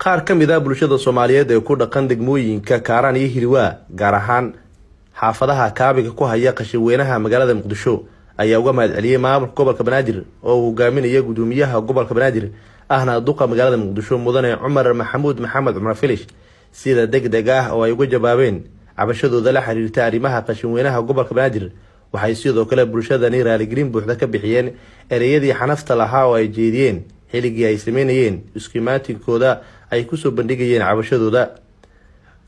qaar ka mid ah bulshada Soomaaliyeed ee ku dhaqan degmooyinka Kaaraan iyo Hilwaa gaar ahaan xaafadaha kaabiga ku haya qashaweynaha magaalada Muqdisho ayaa uga mahadceliyay maamulka gobolka Banaadir oo uu hogaaminayo gudoomiyaha gobolka Banaadir ahna duqa magaalada Muqdisho mudane Cumar Maxamuud Maxamed Cumar Filish sida degdeg ah oo ay uga jawaabeen cabashadooda la xiriirta arrimaha qashaweynaha gobolka Banaadir. waxay sidoo kale bulshadani raaligelin buuxda ka bixiyeen ereyadii xanafta lahaa oo ay jeediyeen xilligii ay sameynayeen iskimaatinkooda ay ku soo bandhigayeen cabashadooda.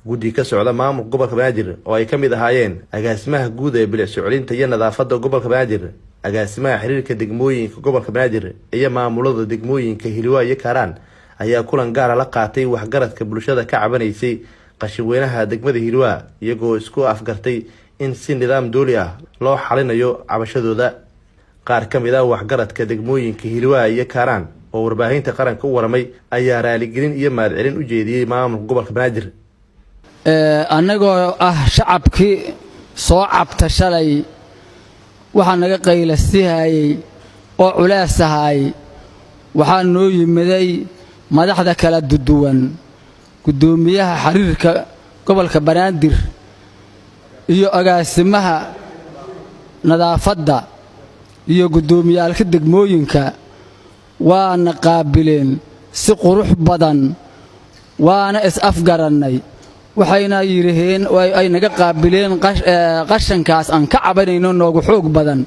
guddi ka socda maamulka gobolka Banaadir oo ay kamid ahaayeen agaasimaha guud ee bilicsucelinta iyo nadaafadda gobolka Banaadir, agaasimaha xiriirka degmooyinka gobolka Banaadir iyo maamulada degmooyinka Hilwaa iyo Kaaraan ayaa kulan gaar ah la qaatay waxgaradka bulshada ka cabanaysay qashaweynaha degmada Hilwaa iyagoo isku afgartay in si nidaam dooli ah loo xalinayo cabashadooda. qaar ka mid ah waxgaradka degmooyinka Hilwaa iyo Kaaraan oo warbaahinta qaranka u waramay ayaa raaligelin iyo mahadcelin u jeediyay maamulka gobolka Banaadir. annagoo ah shacabkii soo cabta shalay waxa naga qaylasihayay oo culeysahay waxaa noo yimiday madaxda kala duwan, gudoomiyaha xiriirka gobolka Banaadir iyo agaasimaha nadaafadda iyo gudoomiyaalka degmooyinka waana qaabileen si qurux badan waana is afgaranay. waxayna yiraahdeen ay naga qaabileen qashankaas aan ka cabanayno noogu xoog badan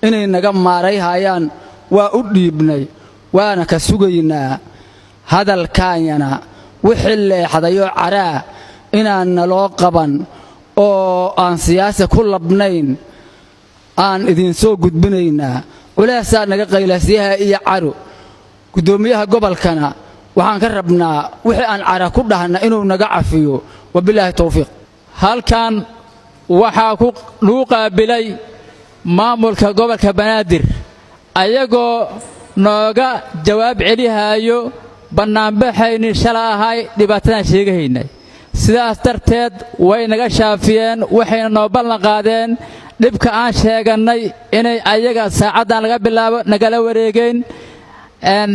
inay naga maarayhayaan waa u dhiibnay waana ka sugaynaa hadalkaanyana wixii leexdayo caraa inaan naloo qaban oo aan siyaasi ku labnayn aan idin soo gudbinaynaa. culeysaa naga qaylasyaha iyo caro gudoomiyaha gobolkana waxaan ka rabnaa wixii aan cara ku dhahna inuu naga cafiyo. wabillahi tawfiiq. halkan waxaa ku lagu qaabilay maamulka gobolka Banaadir ayagoo nooga jawaab celihayo banaanbaxayni shalaahay dhibaatadan sheegaynay. sidaas darteed way naga shaafiyeen waxayna noo ballan qaadeen dhibka aan sheeganay inay ayaga saacadan laga bilaabo nagala wareegeen.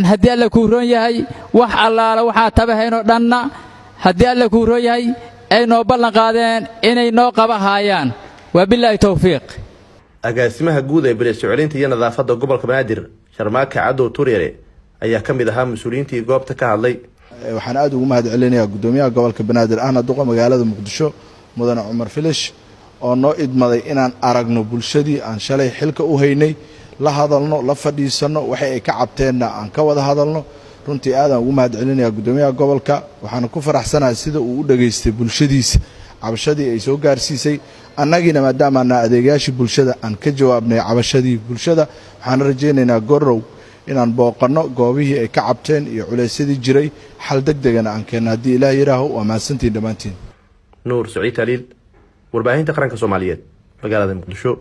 haddii alla ku roon yahay wax allaala waxaa tabahayno dhanna haddii alla ku roon yahay ay noo ballan qaadeen inay noo qabahayaan. wabillahi tawfiiq. agaasimaha guud ee bilicsucelinta iyo nadaafadda gobolka Banaadir Sharmaake Cadow Turyare ayaa kamid ahaa mas'uuliyiintii goobta ka hadlay. waxaan aad ugu mahadcelinayaa gudoomiyaha gobolka Banaadir ahna duqa magaalada Muqdisho mudane Cumar Filish oo noo idmaday inaan aragno bulshadii aan shalay xilka u haynay, la hadalno, la fadhiisano, waxa ay ka cabteenna aan ka wada hadalno. runtii aad ugu mahadcelinayaa gudoomiyaha gobolka. waxaan ku faraxsanahay sida uu u dhageystay bulshadiisa cabashadii ay soo gaarsiisay. annagina maadaama aan adeegayaashii bulshada aan ka jawaabnay cabashadii bulshada, waxaan rajaynaynaa gorow inaan booqano goobihii ay ka cabteen iyo culeysadii jiray xal degdegana aan keenno haddii Ilaahay yaraaho. waa mahadsantiin dhammaantiin. Nuur Saciid Taliil, warbaahinta qaranka Soomaaliyeed, magaalada Muqdisho.